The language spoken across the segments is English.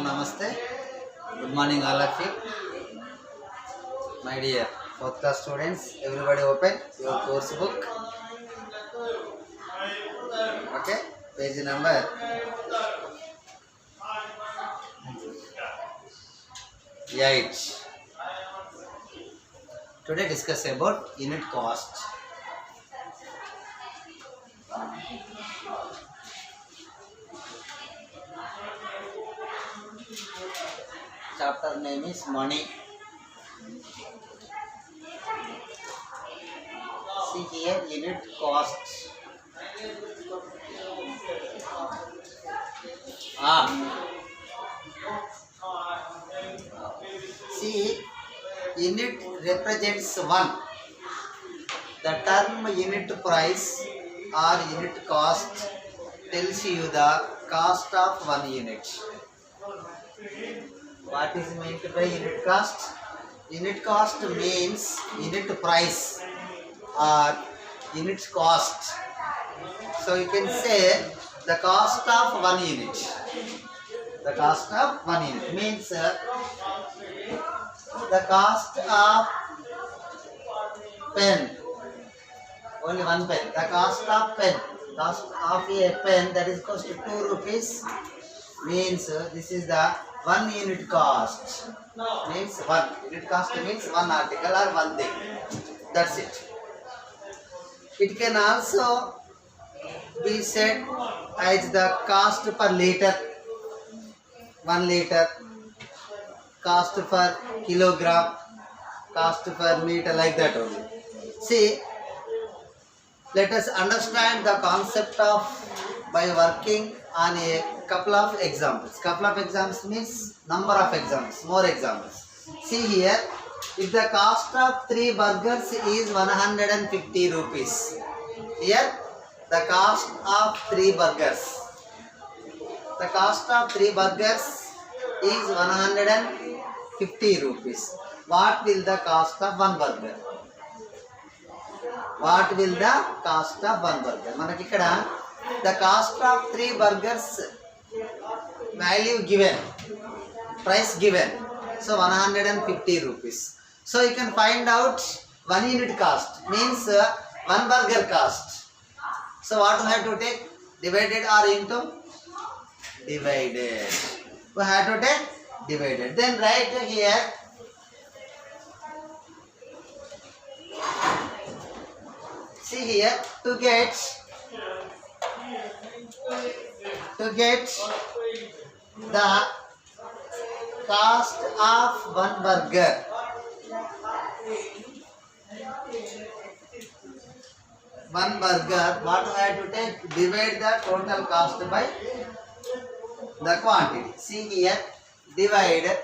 Salam, Namaste. Good morning, all of you. My dear fourth class students, everybody open your course book. Okay, page number 8. Today discuss about unit cost. Chapter name is money. See here, unit cost. See, unit represents one. The term unit price or unit cost tells you the cost of one unit. What is meant by unit cost? Unit cost means unit price or unit cost. So you can say the cost of one unit. The cost of one unit means the cost of pen. Only one pen. The cost of pen. Cost of a pen that is cost 2 rupees means this is the 1 unit cost. Means 1 unit cost means one article or one thing. That's it. It can also be said as the cost per liter. 1 liter. Cost per kilogram. Cost per meter, like that only. See, let us understand the concept of by working on a couple of examples. Couple of examples means number of examples, more examples. See here, if the cost of 3 burgers is 150 rupees. Here, the cost of 3 burgers. The cost of 3 burgers is 150 rupees. What will the cost of 1 burger? What will the cost of 1 burger? Manaki ikkada the cost of 3 burgers value given, price given. So 150 rupees. So you can find out 1 unit cost means 1 burger cost. So what we have to take? Divided or into? Divided. We have to take divided. Then write here see here to get the cost of 1 burger. One burger, what we have to take? Divide the total cost by the quantity. See here, divide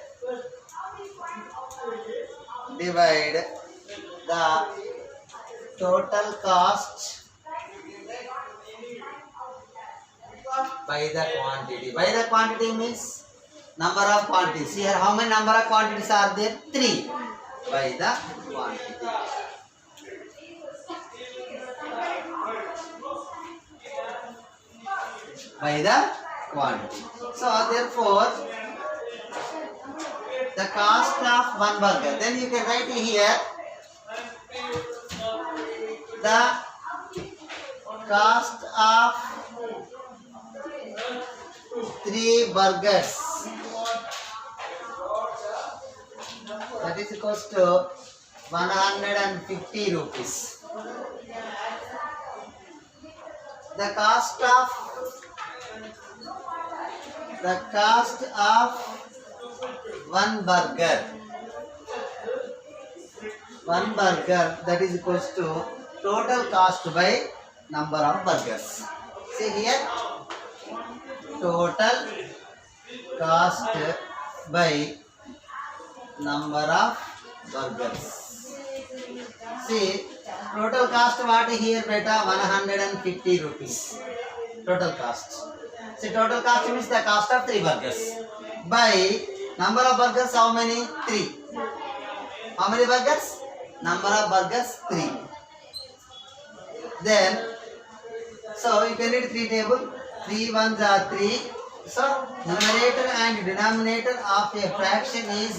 the total cost by the quantity. By the quantity means number of quantities. Here, how many number of quantities are there? 3. By the quantity. By the quantity. So therefore, the cost of 1 burger. Then you can write here the cost of 3 burgers. That is equals to 150 rupees. The cost of 1 burger. 1 burger, that is equals to total cost by number of burgers. See here, total cost by number of burgers. See, total cost what here beta? 150 rupees. Total cost. See, total cost means the cost of 3 burgers. By number of burgers, how many? 3. How many burgers? Number of burgers, 3. Then, so you can read 3 table. 3 ones are 3, So numerator and denominator of a fraction is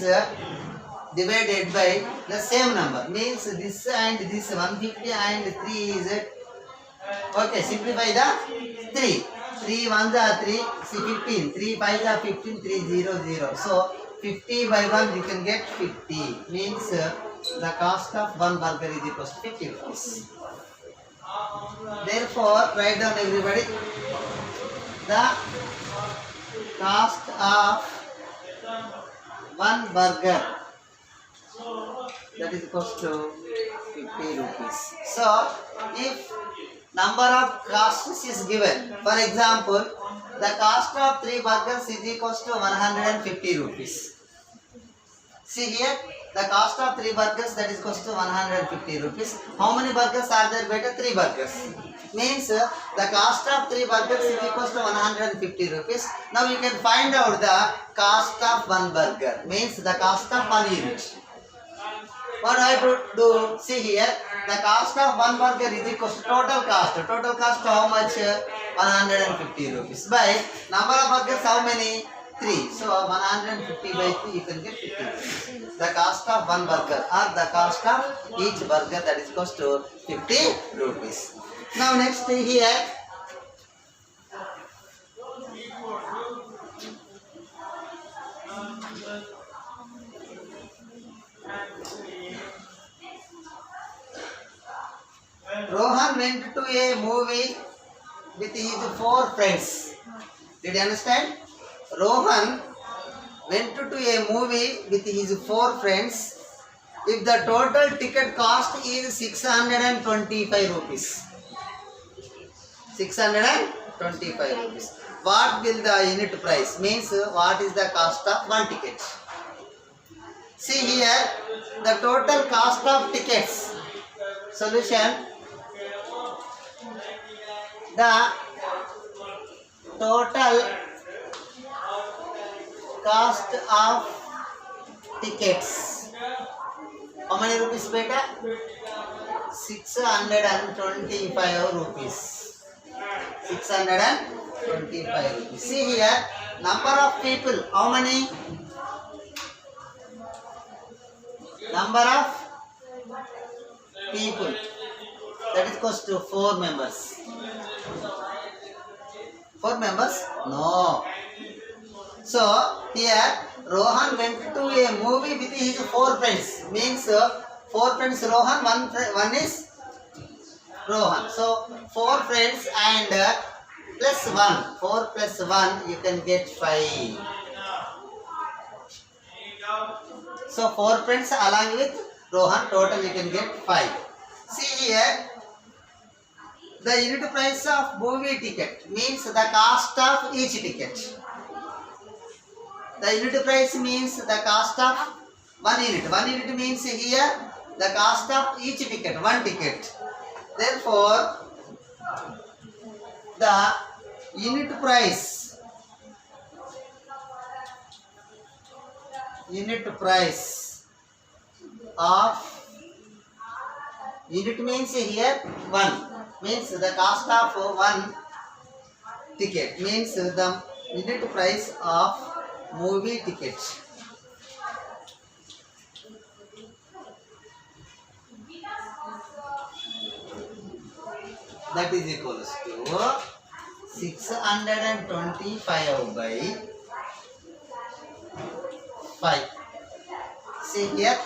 divided by the same number. Means this and this 150 and 3 is okay. Simplify the 3. 3 ones are 3. See 15. 3 5s are 15. 3 0 0. So 50 by 1 you can get 50. Means the cost of one burger is equal to 50 rupees. Therefore, write down everybody. The cost of one burger, that is equal to 50 rupees. So, if number of costs is given, for example, the cost of 3 burgers is equal to 150 rupees. See here, the cost of 3 burgers, that is equal to 150 rupees. How many burgers are there? Better 3 burgers. Means the cost of 3 burgers is equal to 150 rupees. Now you can find out the cost of 1 burger. Means the cost of 1 unit. What I have to do? See here, the cost of 1 burger is equal to total cost. Total cost how much? 150 rupees. By number of burgers how many? 3. So 150 by 3 you can get 50 rupees. The cost of 1 burger or the cost of each burger, that is equal to 50 rupees. Now next here, Rohan went to a movie with his 4 friends. Did you understand? Rohan went to a movie with his 4 friends. If the total ticket cost is 625 rupees. 625 rupees. What will the unit price? Means what is the cost of 1 ticket? See here, the total cost of tickets. Solution. The total cost of tickets. How many rupees beta? 625 rupees. 625 rupees. See here, number of people. How many? Number of people. That is equals to 4 members. 4 members? No. So here Rohan went to a movie with his 4 friends. Means 4 friends Rohan, one is Rohan. So 4 friends and plus 1. 4 plus 1 you can get 5. So 4 friends along with Rohan, total you can get 5. See here, the unit price of movie ticket means the cost of each ticket. The unit price means the cost of 1 unit. 1 unit means here the cost of each ticket, 1 ticket. Therefore, the unit price of unit means here 1 means the cost of 1 ticket means the unit price of movie ticket. That is equals to 625 by 5. See here,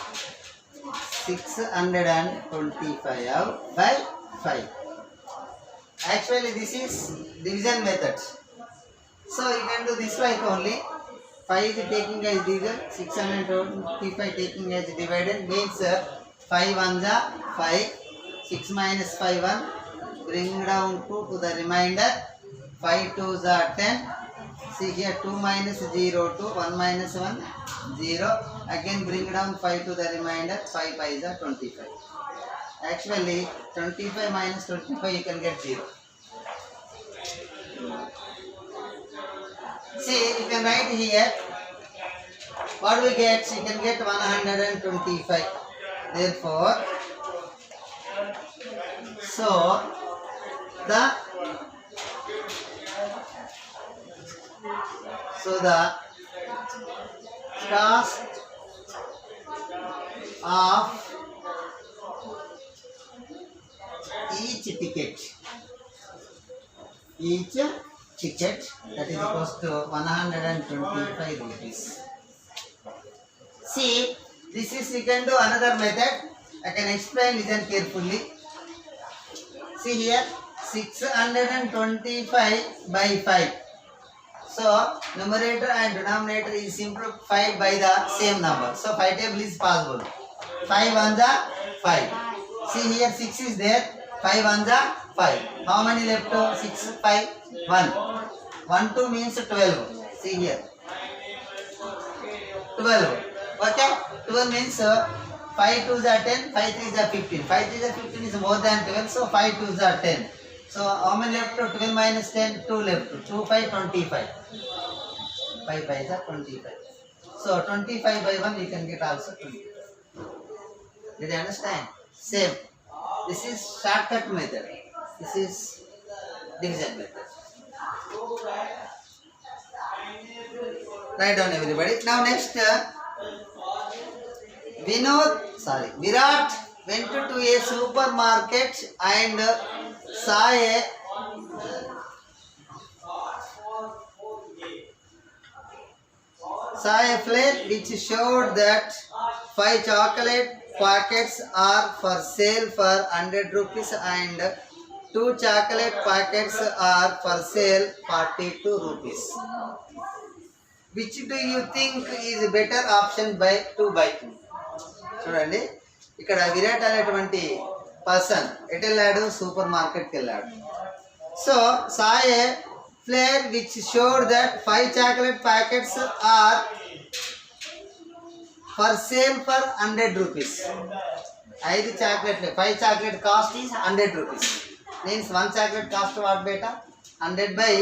625 by 5. Actually this is division method. So you can do this like only. 5 is taking as division, 625 taking as divided means 5 ones are 5, 6 minus 5 1, bring down 2 to the remainder, 5 2s are 10, see here 2 minus 0 2, 1 minus 1 0, again bring down 5 to the remainder, 5 5s are 25. Actually 25 minus 25 you can get 0. See, you can write here, what we get, you can get 125. Therefore, so the So the cost of each ticket that is equals to 125 rupees. See, this is you can do another method. I can explain, listen carefully. See here, 625 by 5. So, numerator and denominator is simplified by the same number. So, 5 table is possible. 5 on the 5. See here, 6 is there. 5 on the 5. How many left? 6, 5, 1. 1, 2 means 12. See here. 12. Okay? 12 means 5 2s are 10, 5 3s are 15. 5 3s are 15 is more than 12, so 5 2s are 10. So how many left? 12 minus 10, 2 left. 2 5 25. 5 5 is 25. So 25 by 1 you can get also 20. Did you understand? Same. This is shortcut method. This is division method. Write down everybody. Now next, Virat went to a supermarket and saw a flyer which showed that 5 chocolate packets are for sale for 100 rupees and 2 chocolate packets are for sale 42 rupees. Which do you think is better option by 2 by 2? చూడండి ఇక్కడ విరాట్ అనేటువంటి person ఎటు వెళ్ళాడు, super మార్కెట్కి వెళ్ళాడు. So saw a flyer which showed that 5 chocolate packets are for sale for 100 rupees. 5 చాక్లెట్లు, 5 chocolate cost is 100 rupees. Means 1 chocolate cost what బేటా 100 by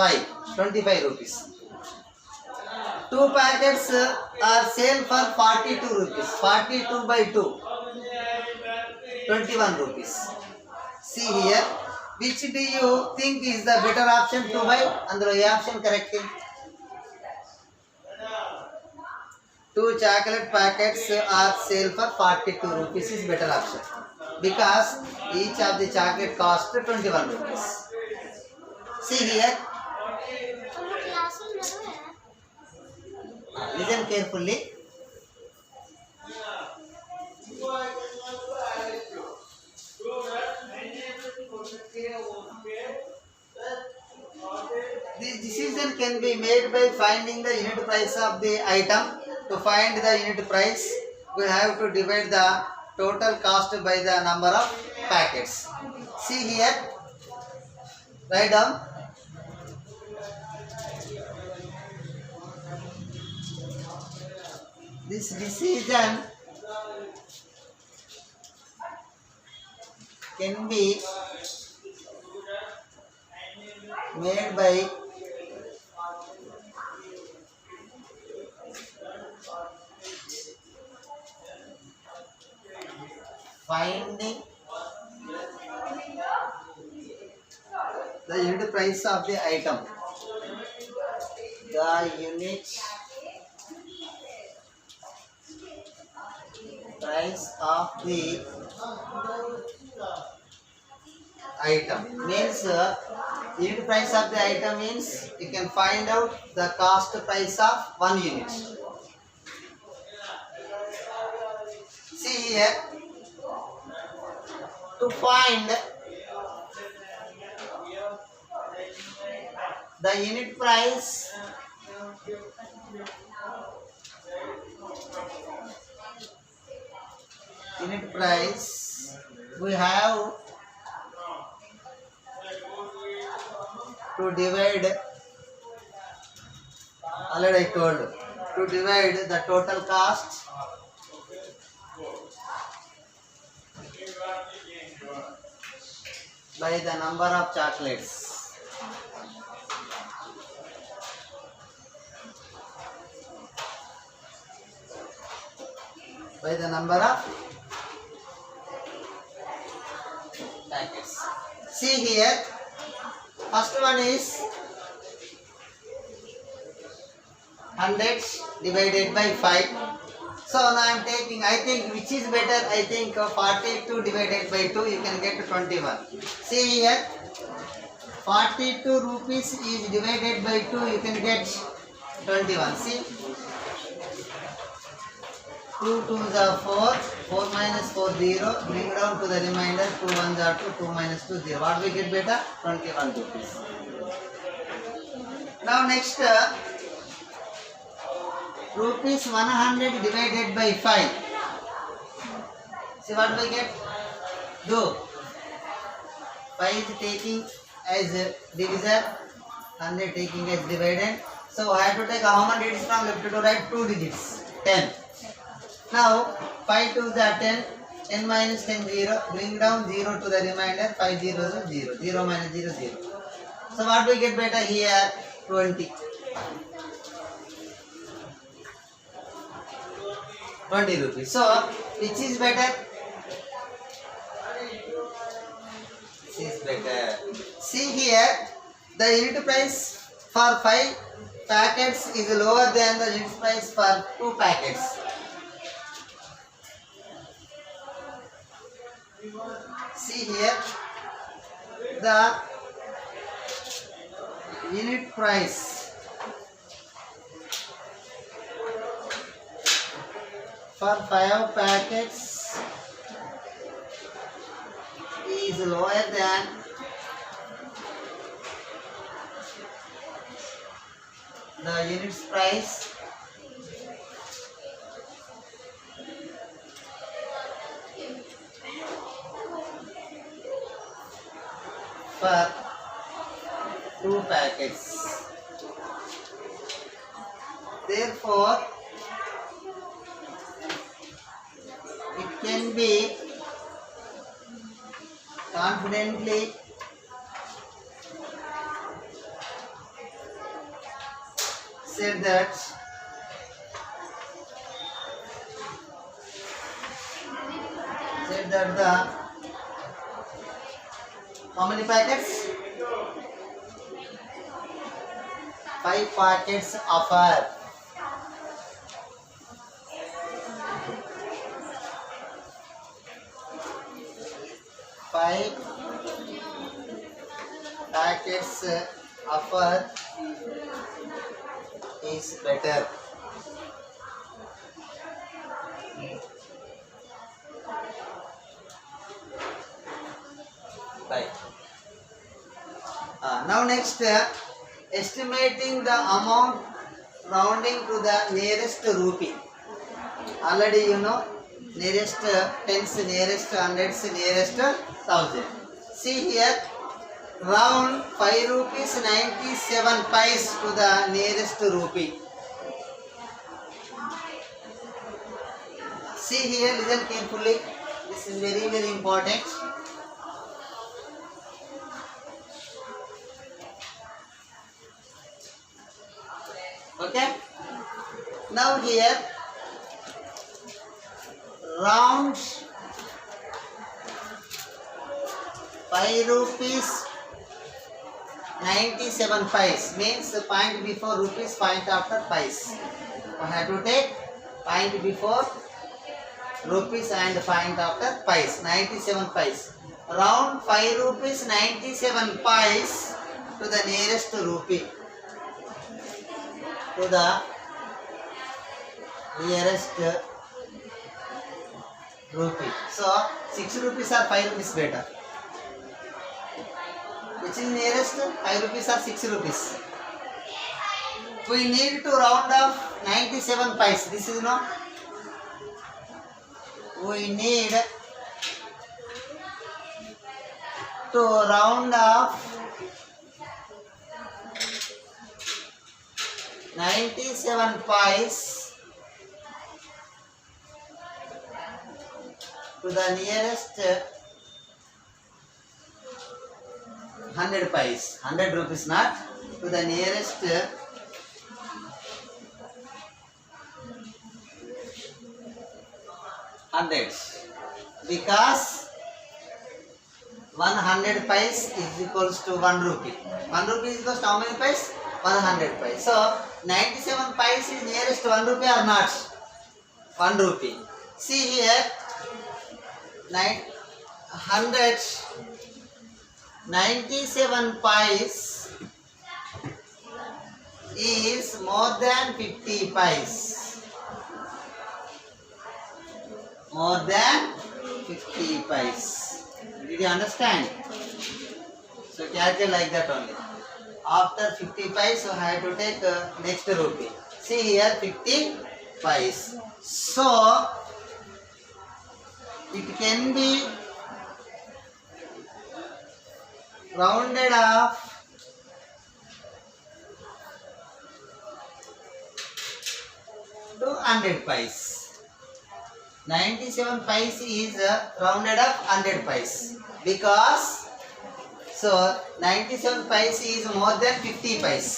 5, 25 rupees. 2 packets are sale for 42 rupees. 42 by 2, 21 rupees. See here, which do you think is the better option? 2 by, andro ye option correct. 2 chocolate packets are sale for 42 rupees is better option because each of the chocolate cost 21 rupees. See here. Listen carefully. This decision can be made by finding the unit price of the item. To find the unit price, we have to divide the total cost by the number of packets. See here, write down. This decision can be made by finding the unit price of the item. The unit price of the item means unit price of the item means you can find out the cost price of 1 unit. See here, to find the unit price we have to divide, already I told, to divide the total cost by the number of chocolates. By the number of packets. See here, first one is 100 divided by 5. So now I am taking, I think which is better, I think 42 divided by 2, you can get 21. See here, 42 rupees is divided by 2, you can get 21. See, 2 2s are 4, 4 minus 4 0, bring down to the remainder, 2 1s are 2, 2 minus 2 0. What we get better? 21 rupees. Now next, rupees 100 divided by 5. See what we get? Do 5 is taking as divisor, 100 taking as dividend. So I have to take how many digits from left to right? 2 digits, 10. Now 5 2s are 10, 10 minus 10 0, bring down 0 to the remainder, 5 0 0, 0 minus 0 0. So what we get better here? 20. 20 rupees. So which is better? This is better. See here, the unit price for 5 packets is lower than the unit price for 2 packets. See here, the unit price for 5 packets is lower than the unit price for 2 packets. Therefore, it can be confidently said that the how many packets? 5 packets offer 5 packets offer is better. Right. Now next, estimating the amount rounding to the nearest rupee. Already you know, nearest tens, nearest hundreds, nearest thousand. See here, round 5 rupees 97 pice to the nearest rupee. See here, listen carefully. This is very, very important. Okay. Now here, round 5 rupees 97 pice means the point before rupees, point after pice. I have to take point before rupees and point after pice. 97 pice. Round 5 rupees 97 pice to the nearest rupee. To the nearest rupee. So 6 rupees or 5 rupees better. Which is nearest? 5 rupees or 6 rupees. We need to round off 97 pice. This is no. We need to round off 97 pice to the nearest 100 pice. 100 rupees not. To the nearest 100. Because 100 pice is equals to 1 rupee. 1 rupee is equals to how many pice? 100 paise. So 97 paise is nearest 1 rupee or not? 1 rupee. See here, 97 paise is more than 50 paise. More than 50 paise. Did you understand? So calculate like that only. After 50 paise, I have to take next rupee. See here, 50 paise. So it can be rounded off to 100 paise. 97 paise is rounded up 100 paise because so 97 paise is more than 50 paise.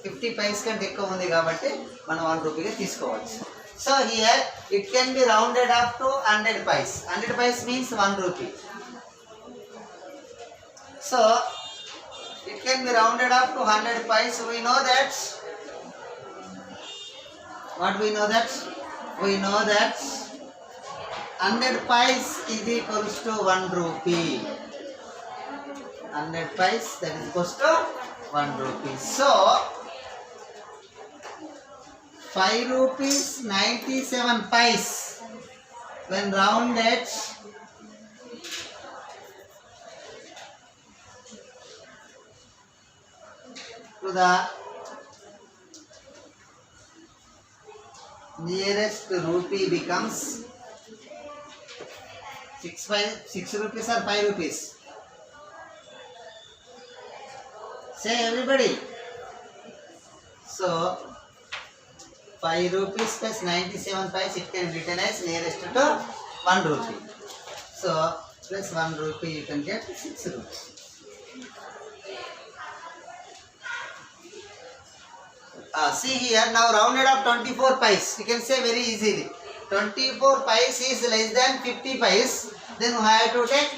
50 paise కంటే ఎక్కువ ఉంది కాబట్టి మనం 1 రూపీగా తీసుకోవచ్చు. So here it can be rounded up to 100 paise. 100 paise means 1 rupee. So it can be rounded up to 100 paise. We know that. What we know that? We know that 100 paise is equals to 1 rupee. 100 paise that is equals to 1 rupee. So 5 rupees 97 paise when rounded to the nearest rupee becomes 6 rupees or 5 rupees. Say everybody. So 5 rupees plus 97 paise it can be written as nearest to 1 rupee. So plus 1 rupee you can get 6 rupees. See here, now rounded up 24 paise. You can say very easily. 24 paise is less than 50 paise. Then we have to take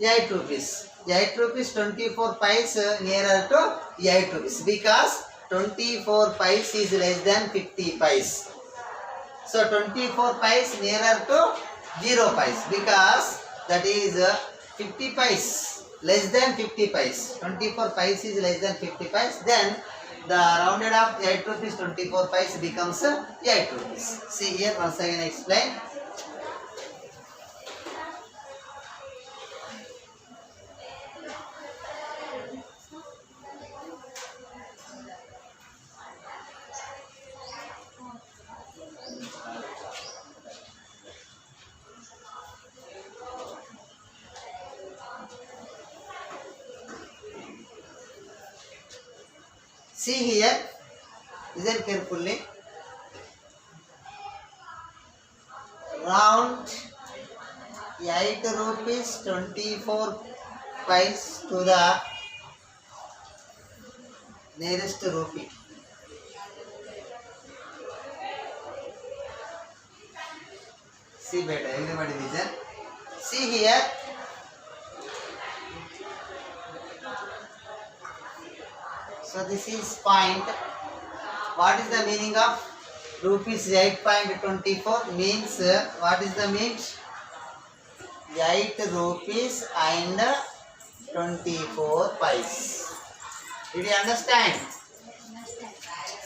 8 rupees. 8 rupees 24 paise nearer to 8 rupees because 24 paise is less than 50 paise. So 24 paise nearer to 0 paise because that is 50 paise less than 50 paise. 24 paise is less than 50 paise. Then the rounded up 8 rupees 24 paise becomes 8 rupees. See here, once again explain. See here, listen carefully. Round 8 rupees 24 paise to the nearest rupee. See better, everybody listen. See here. So this is point. What is the meaning of rupees 8.24? Means what is the means? 8 rupees and 24 paise. Did you understand?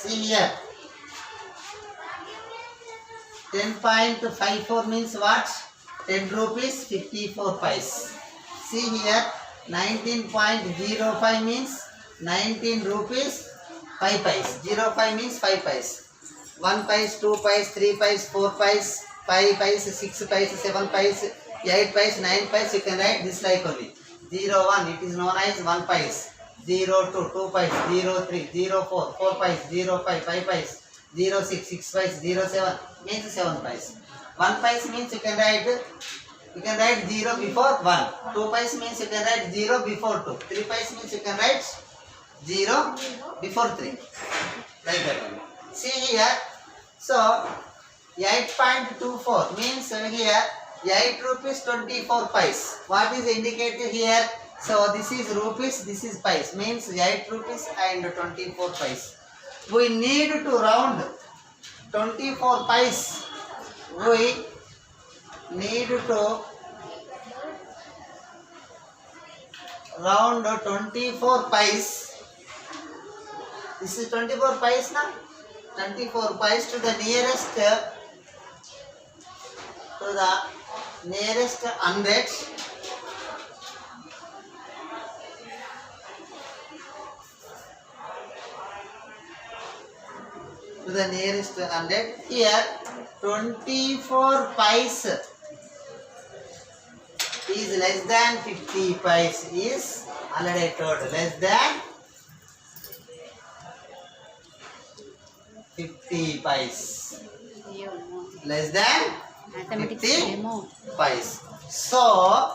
See here. 10.54 means what? 10 rupees 54 paise. See here. 19.05 means 19 rupees 5 paise. 05 means 5 paise. 1 paise, 2 paise, 3 paise, 4 paise, 5 paise, 6 paise, 7 paise, 8 paise, 9 paise. You can write this like only. 01 it is known as 1 paise. 02 2 paise, 03 04 4 paise, 05 5 paise, 06 6 paise, 07 means 7 paise. 1 paise means you can write 0 before 1. 2 paise means you can write 0 before 2. 3 paise means you can write 0 before 3. Like that one. See here. So 8.24 means here 8 rupees 24 paise. What is indicated here? So this is rupees, this is pice, means 8 rupees and 24 pice. We need to round 24 pice. We need to round 24 pice. This is 24 pice now. 24 pice to the nearest 100. To the nearest 100. Here 24 pice is less than 50 pice is already told, less than 50 pice. Less than 50 pice. So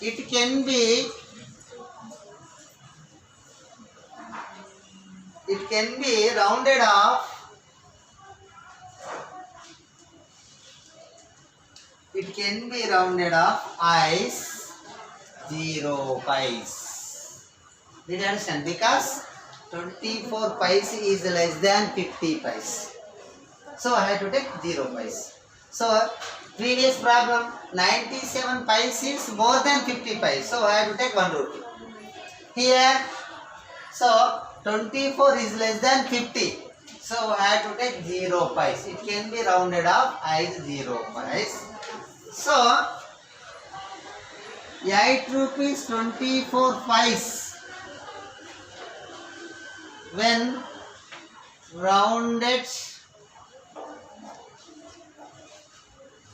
it can be rounded off. It can be rounded off as 0 pice. Did you understand? Because 24 pice is less than 50 pice. So I have to take 0 pice. So previous problem, 97 pice is more than 50 pice. So I have to take 1 rupee. Here, so 24 is less than 50. So I have to take 0 pice. It can be rounded off as 0 pice. So 8 rupees 24 pice when rounded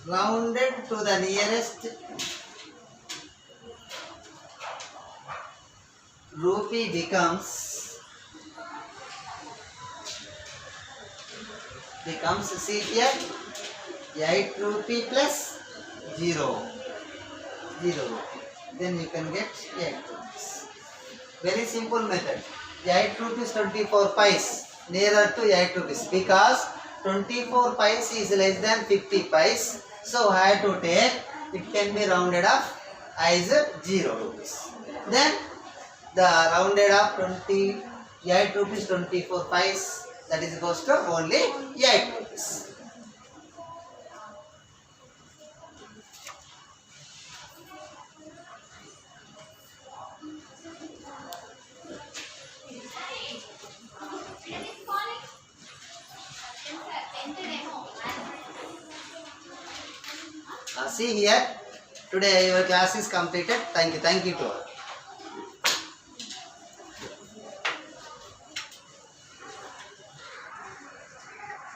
to the nearest rupee becomes see here 8 rupee plus 0 rupee. Then you can get 8 rupees. Very simple method. 8 rupees 24 pice nearer to 8 rupees because 24 pice is less than 50 pice. So I have to take, it can be rounded off as 0 rupees. Then the rounded off 8 rupees 24 pice, that is goes to only 8 rupees. See here, today your class is completed. Thank you to all.